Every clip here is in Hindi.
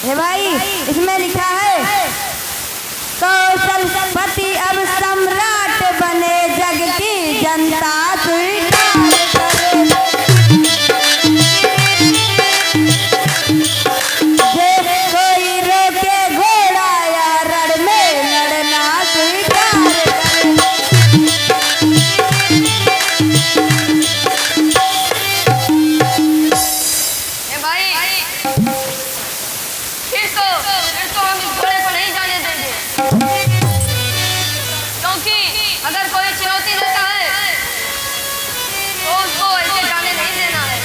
हे भाई इसमें लिखा है कौशलपति अब सम्राट बने जग की जनता स्वीकार करे। जे कोई रोके घोड़ा या रण में लड़ना स्वीकार करे। ए भाई फिर तो हम इस घोड़े को नहीं जाने देंगे, क्योंकि अगर कोई चुनौती देता है तो उसको ऐसे जाने नहीं देना है।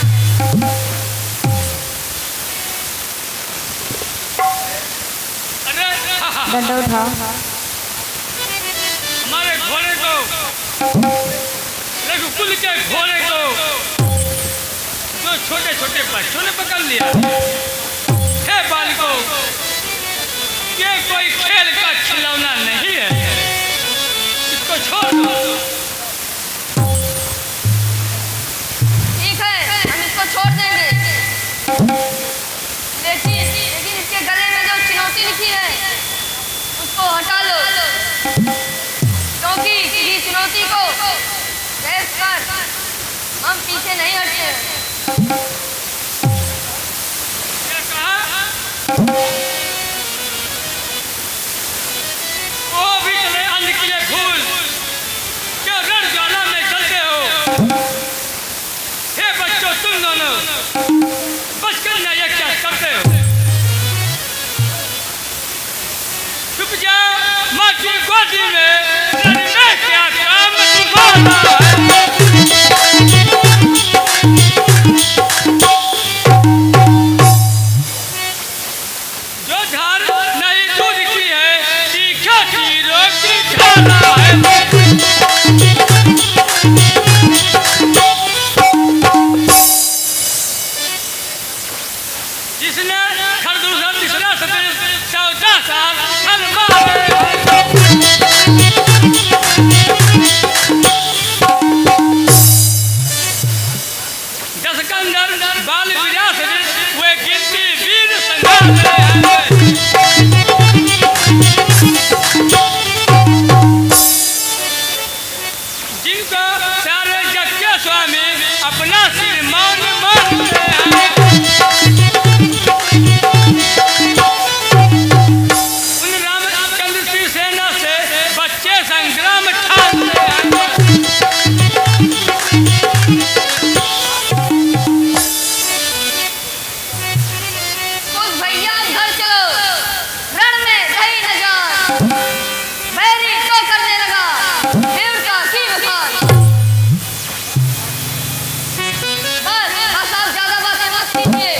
डंडा उठा। हमारे घोड़े को, रघुकुल के घोड़े को जो छोटे छोटे बच्चों ने पकड़ लिया। हे बालकों, ये कोई खेल का खिलौना नहीं है, इसको छोड़ दो। ठीक है, हम इसको छोड़ देंगे, लेकिन इसके गले में जो चुनौती लिखी है उसको हटा लो, क्योंकि किसी चुनौती को देख कर हम पीछे नहीं हटते। क्या कहा? ओ भी चले अंध किए फूल, क्या रण ज्वाला में जलते हो। हे बच्चों, तुम दोनों बचकर न ये क्या करते हो? छुप जाओ माटी गोदी में, लड़ने क्या काम तुम्हारा है। जो धार नहीं दूध की है, तीखा की रोटी खाना है। जिसने खरदूजा तीसरा सदन 14 साल हनुमान दशकंदर बाल विरास वे गिनती वीर संग्राम है। जिनको सारे जग के स्वामी अपना सिर मान मानते हैं। उन रामचंद्र की सेना से बच्चे संग्राम ठानते हैं। कुछ भैया घर चलो, रण में रही न जान, बैरी तो करने लगा देवता की बखान। बस आप ज्यादा बातें मत कीजिए,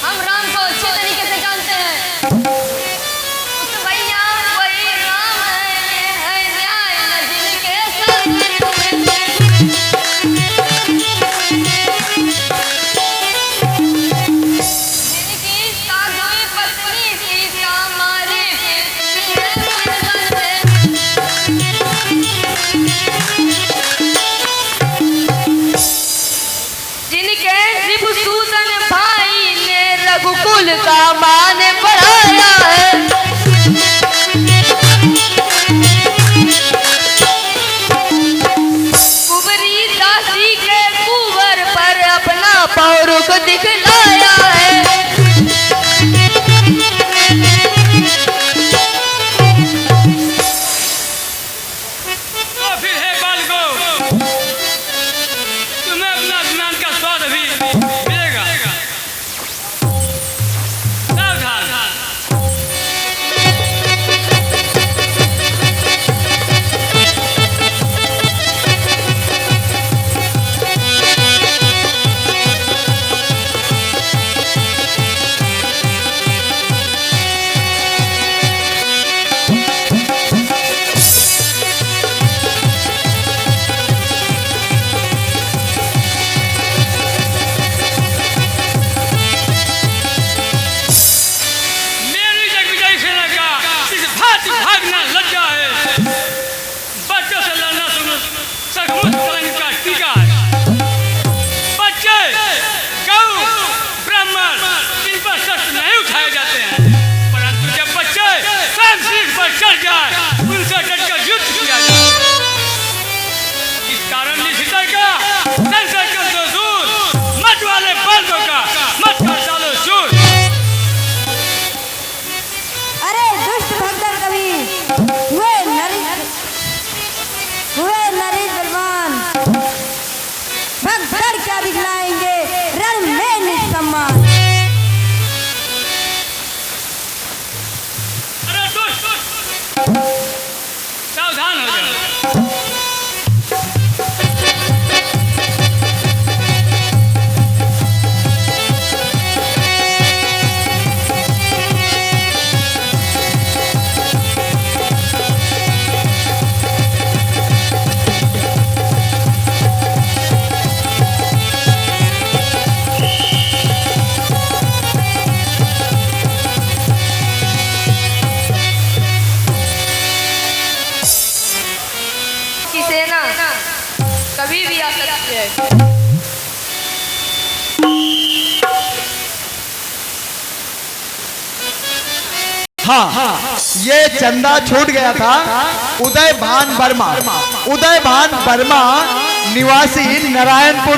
हम राम को अच्छे तरीके से जानते हैं। उस भैया वही राम है न्याय न जिनके संग। जिनकी साधुई पत्नी सीता मारी जिनके रिपुसूदन भाई ने रघुकुल का मान बढ़ाया है। कुंवरी दासी के कुंवर पर अपना पौरुष दिखलाया है। तो फिर हे बालकों, तुम्हें अपना ज्ञान का स्वाद भी मिलेगा। सावधान। कभी भी आ सकती है। हाँ, ये चंदा छूट गया था उदय भान वर्मा। उदय भान वर्मा निवासी नारायणपुर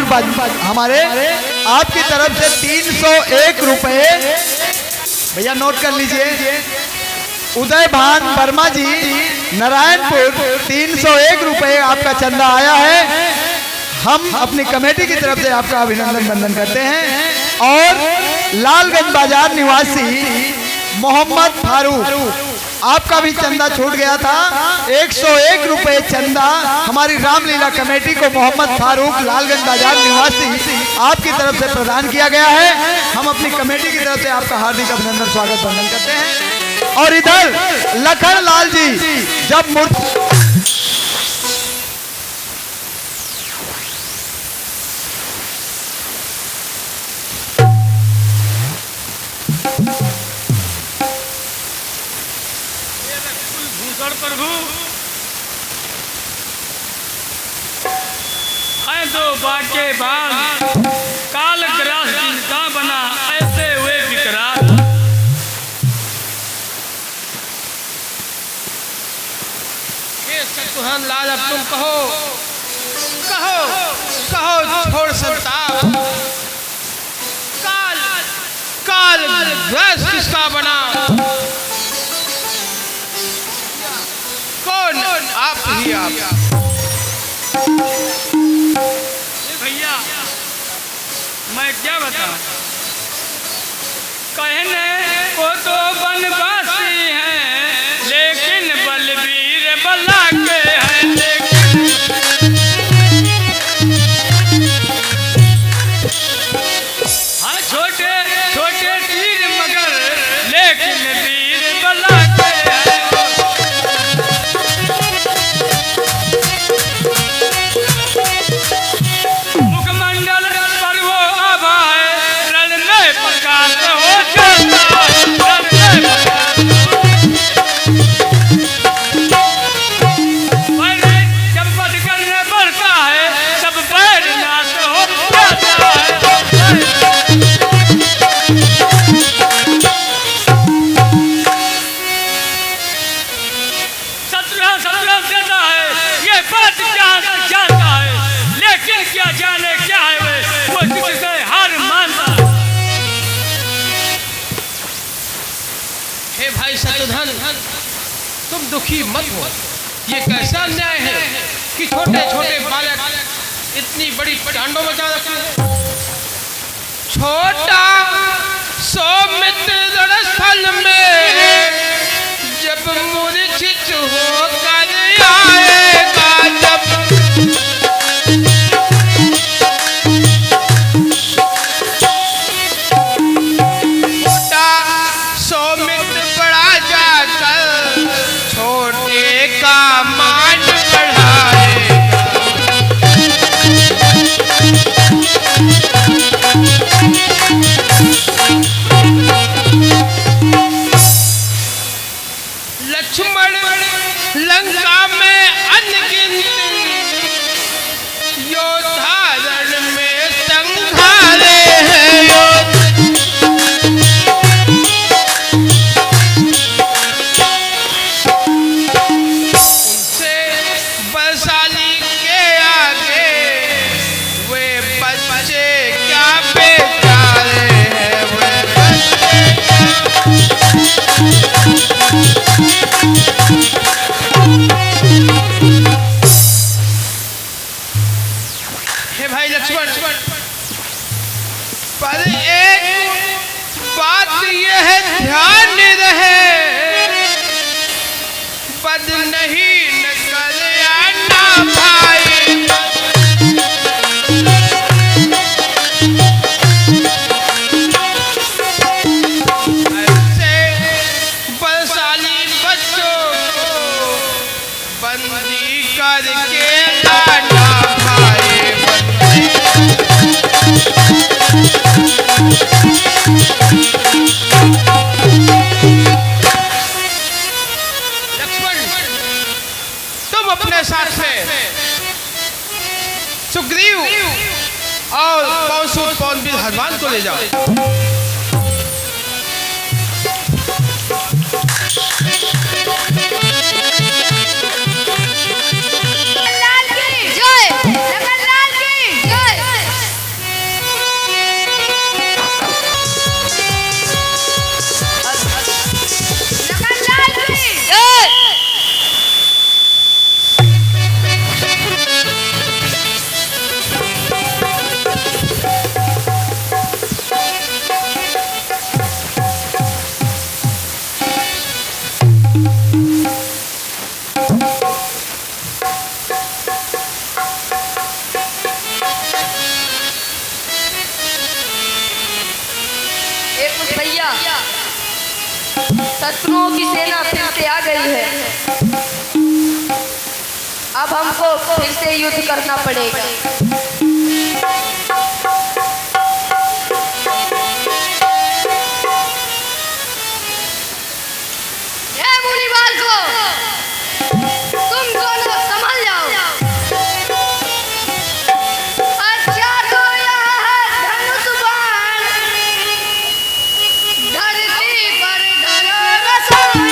हमारे आपकी तरफ से 301 रुपए, भैया नोट कर लीजिए। उदय भान वर्मा जी नारायणपुर 301 रुपए आपका चंदा आया है। हम अपनी कमेटी की तरफ से आपका अभिनंदन वंदन करते हैं। और लालगंज बाजार निवासी मोहम्मद फारूक, आपका भी चंदा छूट गया था 101 रुपए चंदा हमारी रामलीला कमेटी को मोहम्मद फारूक लालगंज बाजार निवासी आपकी तरफ से प्रदान किया गया है। हम अपनी कमेटी की तरफ से आपका हार्दिक अभिनंदन स्वागत वंदन करते हैं। और इधर लखन लाल जी जब प्रभु है दो बाके बाद काल ग्रास जिनका बना ऐसे हुए विकराल। हे शत्रुघ्न लाल, अब तुम कहो कहो कहो छोड़ संताप। काल काल ग्रास किसका बना? कौन? आप ही आप। भैया मैं क्या बताऊं, कहने को तो बनवासी हैं लेकिन बलवीर बला के हैं। हाँ छोटे छोटे तीर मगर लेकिन वीर बला के हैं। मुखमंडल पर वो आभा है रण में प्रकाश हो जाता है। रण में पर जब पद करने बढ़ता है तब पैर नाश हो जाता है। शत्रु देता है ये बात जानता है लेकिन क्या जाने क्या है वो किसी से हार मानता है। हे भाई शत्रुघ्न, तुम दुखी मत हो। ये कैसा अन्याय है कि छोटे छोटे बालक इतनी बड़ी कांडों मचा रखते हैं। छोटा सौमित्र रणस्थल में जब मूर्छित होकर आएगा, जब छोटा सौमित्र बड़ा जाकर छोटे का मान बढ़ाएगा। लक्ष्मण लंका में अनगिनत योद्धा रण में संघारे हैं। उनसे बलशाली के आगे वे बच्चे क्या बेचारे हैं। वे हे भाई लक्ष्मण, पर एक बात यह ध्यान रहे, पद नहीं न कर आना भाई। ऐसे बलशाली बच्चों को बंदी करके लाना भाई। सुग्रीव और पौंसूत पौनवीर हनुमान को ले जाओ। लाल की जय, जगन्नाथ की जय। जगन्नाथ की जय। एक कुछ भैया, शत्रुओं की सेना फिर से आ गई है। अब हमको फिर से युद्ध करना पड़ेगा। ए मुनिवाल को, तुम दोनों संभल जाओ। अच्छा तो यहाँ है धनुष बाण, धरती पर धरो रसायन।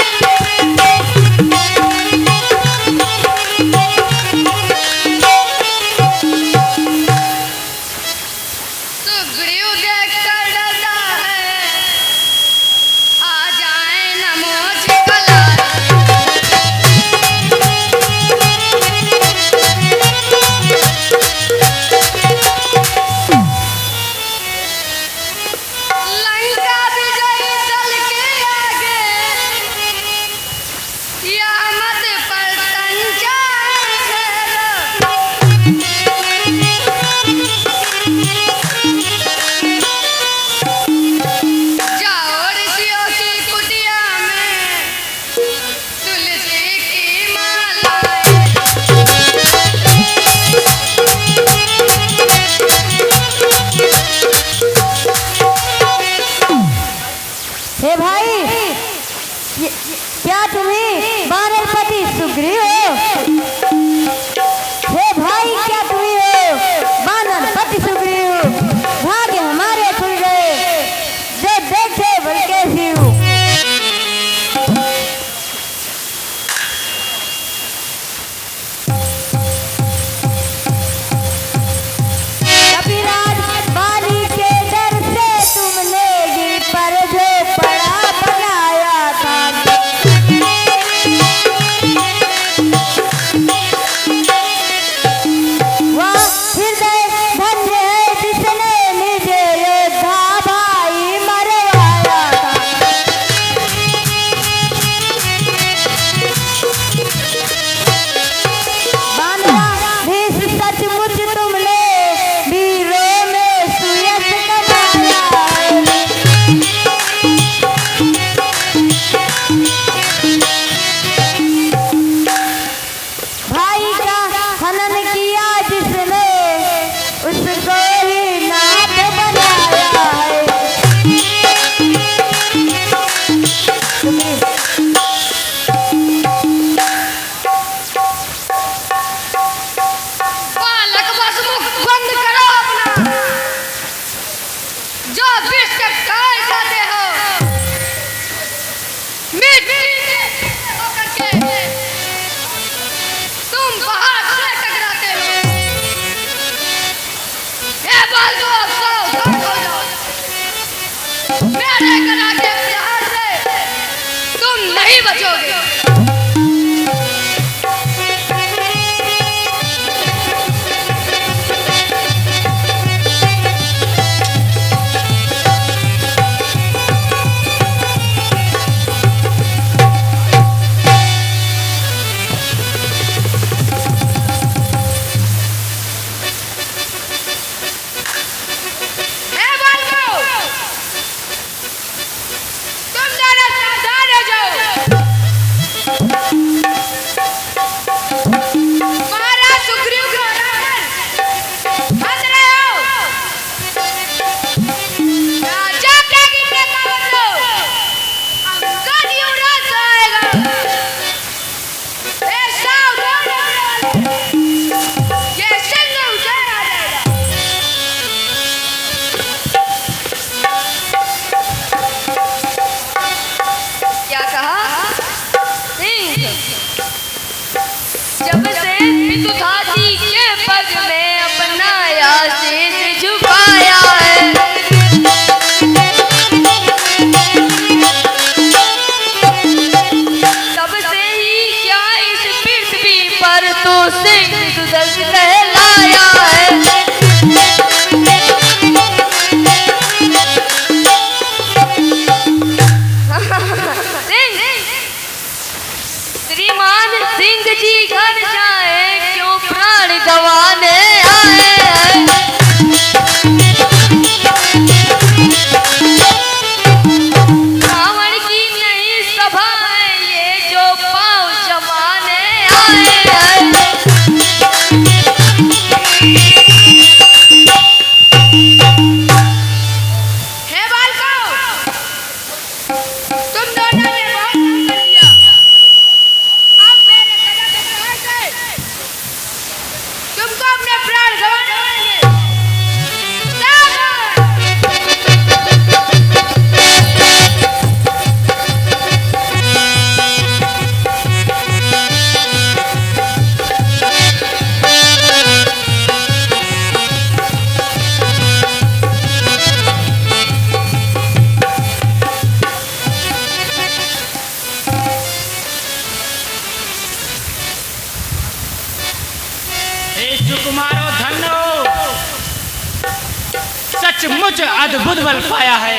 कुछ अद्भुत बल पाया है।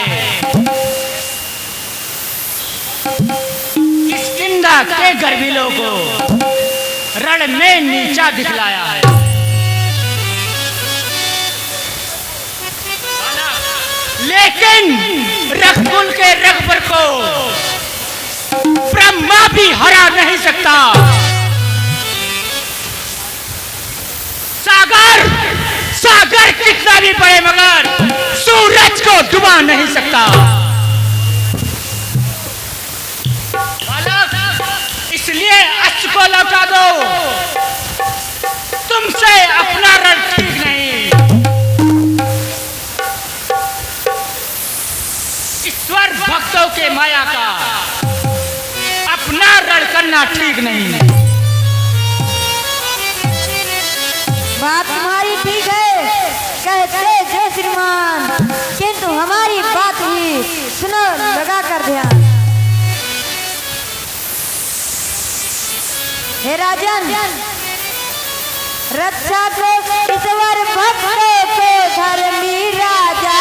इस किंदा के गर्भिलों को रण में नीचा दिखलाया है। लेकिन रघुकुल के रघुवर को ब्रह्मा भी हरा नहीं सकता। सागर सागर कितना भी बड़े मगर सूरज को डुबा नहीं सकता। इसलिए अश्व को लौटा दो, तुमसे अपना रण ठीक नहीं। ईश्वर भक्तों के माया का अपना रण करना ठीक नहीं। बात तुम्हारी ठीक है कहते जय श्रीमान, किंतु हमारी बात ही सुनो लगा कर ध्यान। हे राजन, रक्षा को ईश्वर भक्तों को धर्मी राजा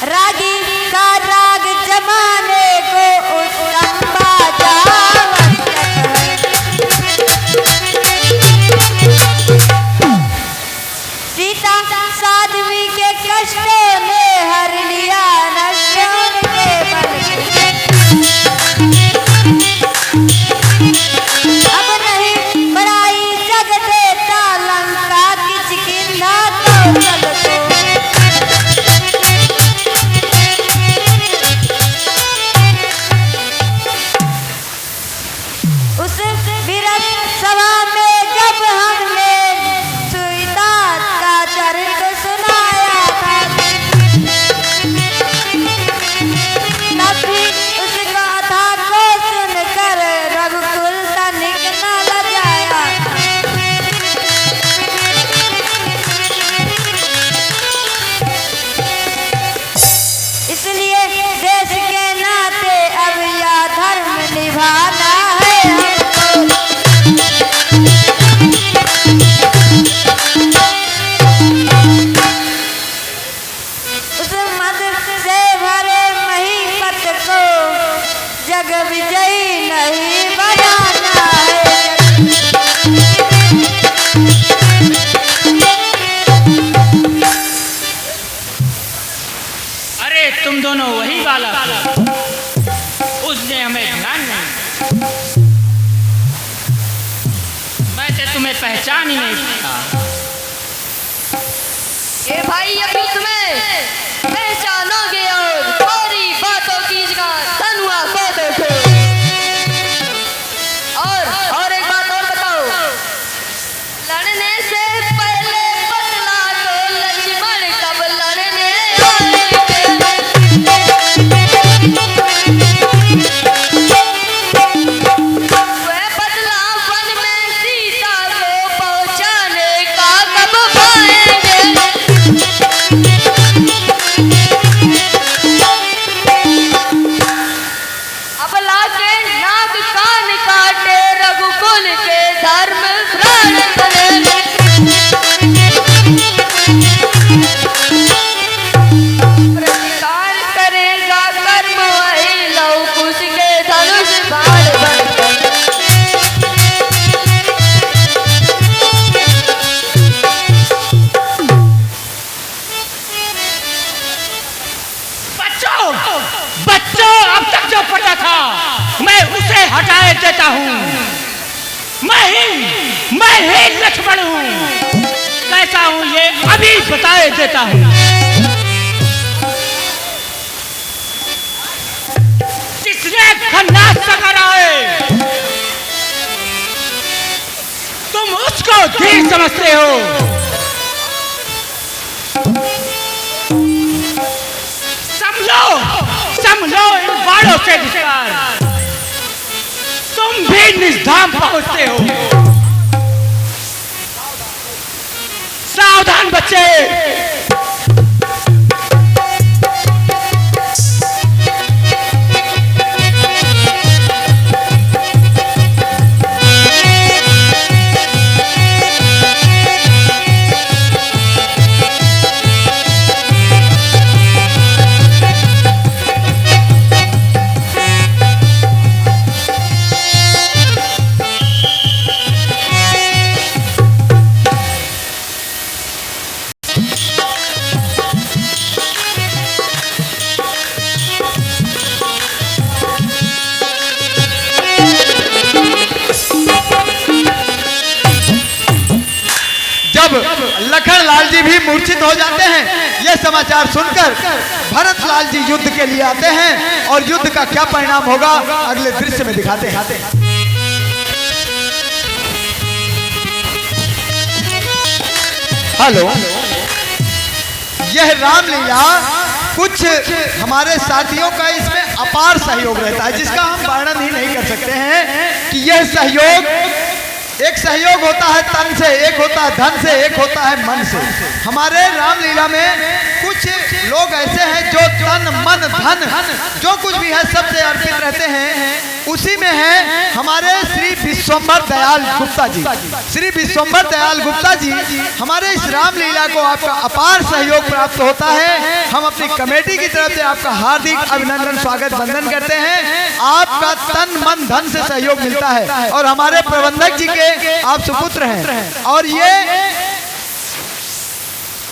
रागी का राग जमाने को उत्तम बाजा। सीता साध्वी के कष्टों ने हर लिया नशों के बल। अब नहीं बड़ाई जग देता लंका किचकिंधा कौशल को। उस विरत सभा में जब हमने सुईता का चरित सुनाया था, तभी उस गाथा को सुनकर रघुकुल तनिक न लजाया। इसलिए देश के नाते अब यह धर्म निभाना है हमको। उस मद से भरे महीपत को जग विजयी नहीं बनाना है। अरे तुम दोनों वही बालक हो, उसने हमें ध्यान नहीं। मैं तो तुम्हें पहचान ही नहीं सका। ये भाई अभी तुम्हें पहचानोगे और सारी बातों की जगह धनुआ को देखो। और एक बात और बताओ, लड़ने से पहले बतला दो लक्ष्मण कब लड़ने आएंगे। वह बदला वन में सीता को पहुंचाने का कब पाएंगे। अब लाके नाग कान काटे रघुकुल के धर्म प्राण करे। प्रतिकार करेगा कर्म वही लव कुश के धनुष बाण बनकर। बच्चों बच्चों, अब तक जो पता था मैं उसे हटाए देता हूँ। मैं ही लक्ष्मण हूँ। कैसा हूँ ये अभी बताए देता हूँ। जिसने खन्ना सकरा है तुम उसको धीर समझते हो। समझो इन बाणों से धिक्कार, तुम भी निष्धाम पहुंचते हो। सावधान बच्चे, मूर्छित हो जाते हैं। ये समाचार सुनकर भरत लाल जी युद्ध के लिए आते हैं और युद्ध का क्या परिणाम होगा अगले दृश्य में दिखाते हैं। हेलो, यह रामलीला कुछ हमारे साथियों का इसमें अपार सहयोग रहता है, जिसका हम वर्णन ही नहीं कर सकते हैं कि यह सहयोग, एक सहयोग होता है तन से, एक होता है धन से, एक होता है मन से। हमारे रामलीला में कुछ लोग ऐसे हैं जो तन मन धन जो कुछ भी है सबसे अर्पित रहते हैं। उसी में है हमारे श्री विश्वंभर दयाल गुप्ता जी। श्री विश्वंभर दयाल गुप्ता जी, हमारे इस रामलीला को आपका अपार सहयोग प्राप्त होता है। हम अपनी कमेटी की तरफ से आपका हार्दिक अभिनंदन, स्वागत, वंदन करते हैं। आपका तन मन धन से सहयोग मिलता है और हमारे प्रबंधक जी के आप सुपुत्र हैं और ये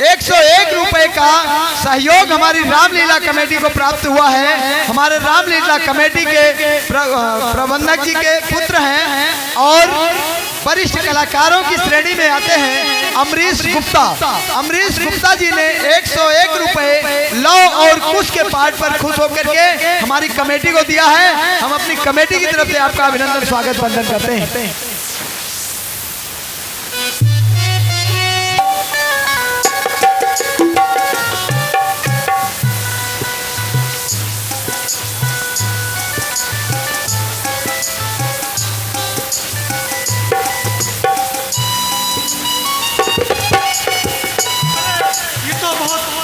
101 रुपए का सहयोग हमारी रामलीला कमेटी को प्राप्त हुआ है। हमारे रामलीला कमेटी के प्रबंधक जी के पुत्र हैं और वरिष्ठ कलाकारों की श्रेणी में आते हैं अमरीश गुप्ता। अमरीश गुप्ता जी ने 101 रुपए लौ और कुश के पाठ पर खुश होकर के हमारी कमेटी को दिया है। हम अपनी कमेटी की तरफ से आपका अभिनंदन, स्वागत, वंदन करते हैं।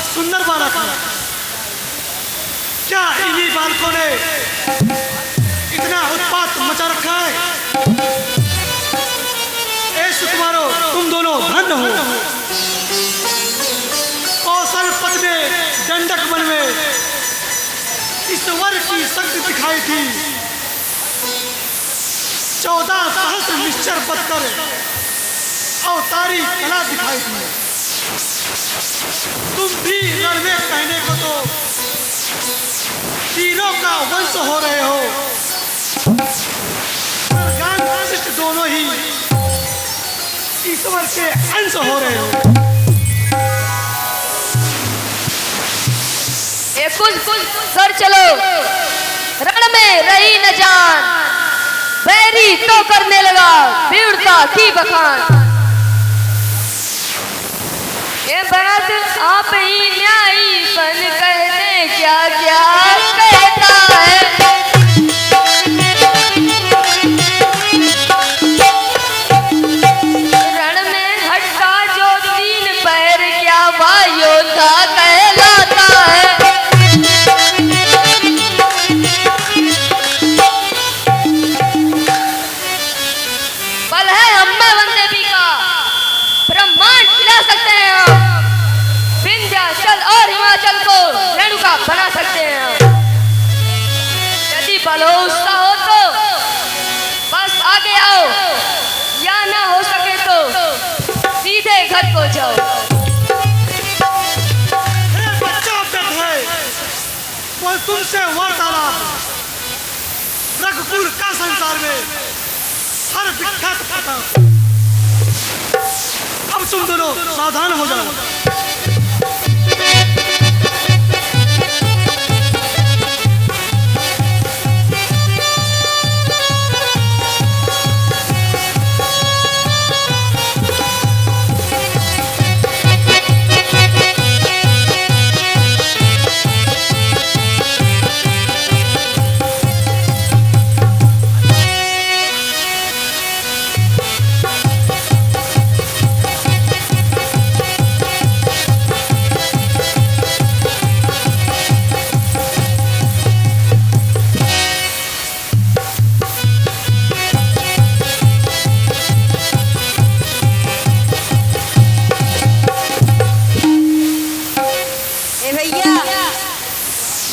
सुंदर बालक है। क्या इन्हीं बालकों ने इतना उत्पात मचा रखा है? ए सुकुमारो, तुम दोनों धन्य हो। कौशल पथ में, दंडक वन में ईश्वर की शक्ति दिखाई थी। 14 सहस्र निश्चर पथ कर अवतारी कला दिखाई थी। तुम भी रण में कहने को तो तीनों का वंश हो रहे हो। ज्ञान वशिष्ठ दोनों ही ईश्वर के अंश हो रहे हो। कुछ कर चलो, रण में रही न जान, बैरी तो करने लगा वीरता की बखान। ये बात आप ही न्यायी बन कहते क्या क्या कहता है। रण में हटका जो 3 पैर क्या वायोधा कहलाता है। बल है अम्बा वनदेवी का, ब्रह्मांड खिला सकते हैं हम। विंध्याचल और हिमाचल को रेणुका बना सकते हैं। यदि बल हो, उत्साह हो तो बस आगे आओ, या ना हो सके तो सीधे घर को जाओ। बच्चा व्यर्थ है, वो तुमसे वार्तालाप। रघुपुर का संसार में हर विख्यात पता। अब तुम दोनों सावधान हो जाओ।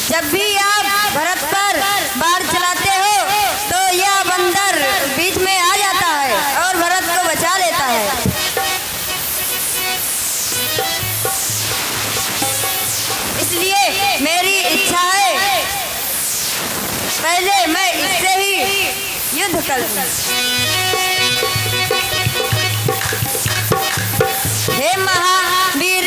जब भी आप भरत पर बाढ़ चलाते हो तो यह बंदर बीच में आ जाता है और भरत को बचा लेता है। इसलिए मेरी इच्छा है पहले मैं इससे ही युद्ध कर लूं। हे महावीर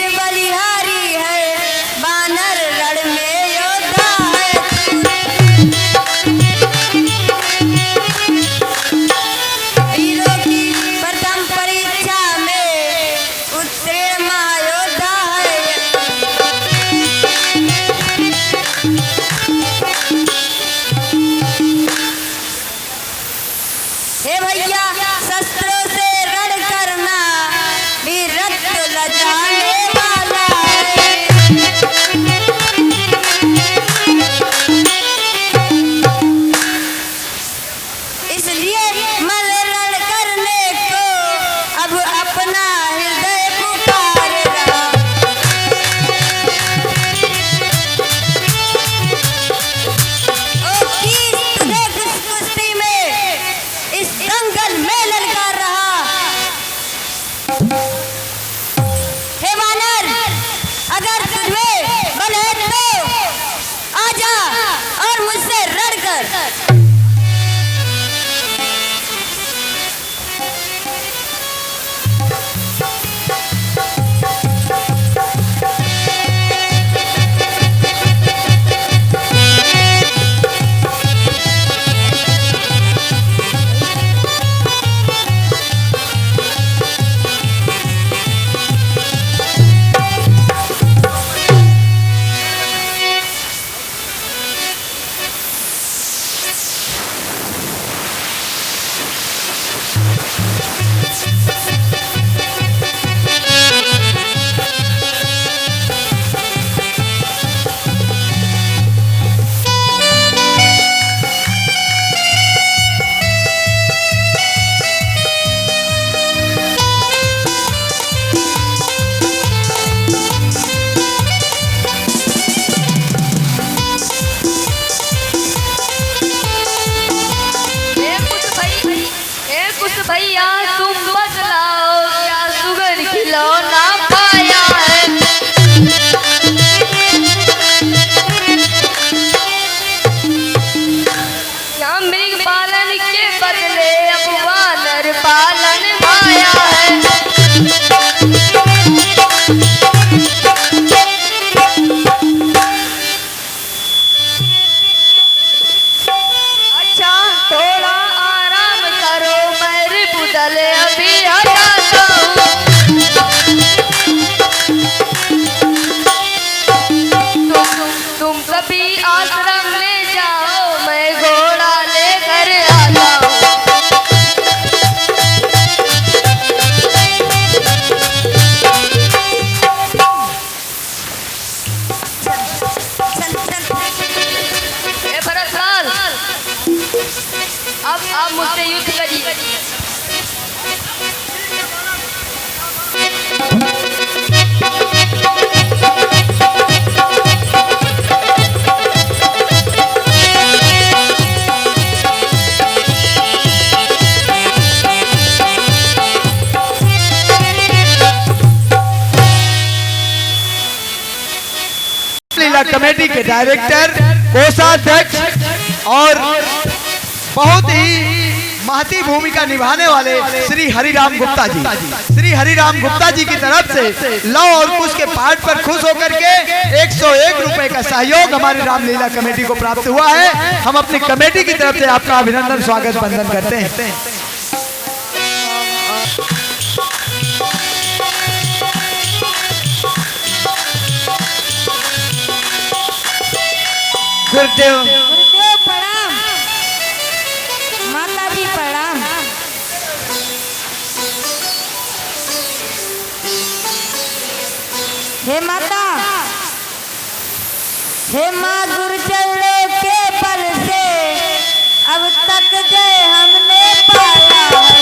भैया तुम बतलाओ क्या सुगर खिलौना पाया है। क्या मृग पालन के बदले अब वानर पालन पाया है। अच्छा थोड़ा आराम करो मैं बुदले अभी हटाता हूँ। तुम कभी आश्रम में जाओ मैं घोड़ा लेकर आता हूँ। ए भरतलाल अब आप मुझसे युद्ध करिए। लीला कमेटी के डायरेक्टर, कोषाध्यक्ष और बहुत ही महती भूमिका निभाने वाले श्री हरिराम गुप्ता जी, श्री हरिराम गुप्ता जी की तरफ से लौ और कुश के पाठ पर खुश होकर के 101 रुपए का सहयोग हमारी रामलीला कमेटी को प्राप्त हुआ है। हम अपनी कमेटी की तरफ से आपका अभिनंदन स्वागत वंदन करते हैं। गुरुदेव गुरुदेव प्रणाम, माता भी प्रणाम। हे माता, हे माँ गुरुचरणों के बल से अब तक जय हमने पाया है।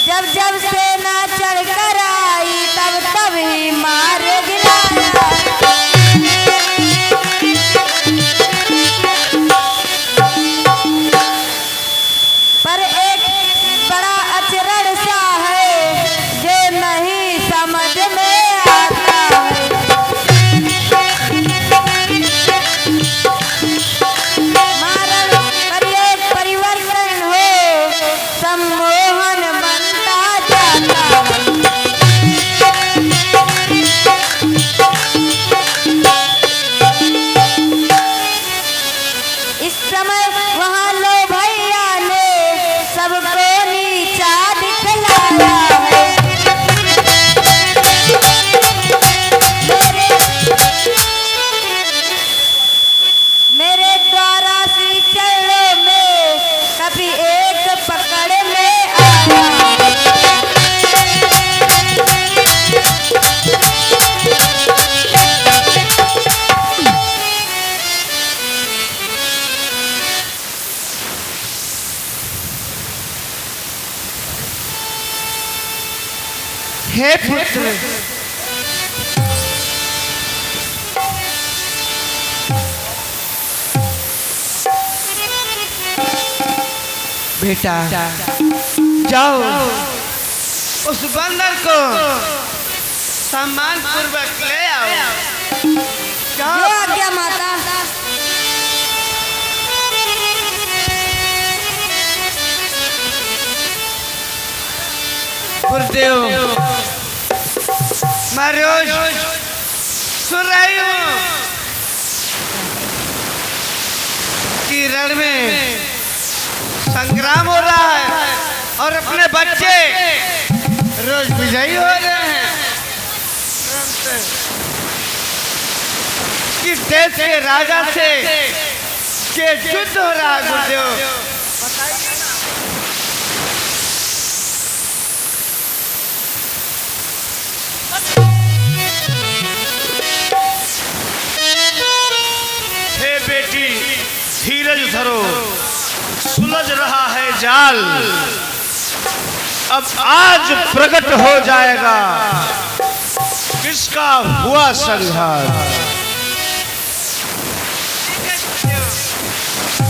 जब जब सेना चढ़ कर आई तब तब ही मार गिराया। पर एक बड़ा अचरण सा है जो नहीं समझ में आता है। मारण पर एक परिवर्तन हो सम्मोहन बनता जाता है। इस समय वहाँ लो भैया ने सबको नीचा दिखलाया है। मेरे द्वारा श्री चरणों में कभी एक पकड़ में आया। हे पुत्र, बेटा जाओ उस बंदर को सम्मान पूर्वक ले आओ। जो आज्ञा माता। गुरुदेव मैं रोज सुन रही हूँ कि रण में संग्राम हो रहा है और अपने बच्चे रोज विजयी हो रहे हैं। कि देश के राजा से के युद्ध हो रहा है गुरुदेव। हे बेटी धीरज धरो, सुलझ रहा है जाल, अब आज प्रकट हो जाएगा किसका हुआ संहार।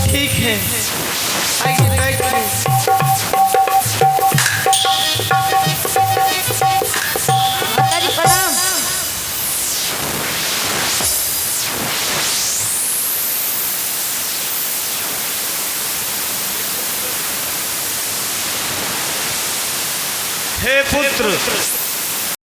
ठीक है, आइए बैठिए। माता जी प्रणाम। हे पुत्र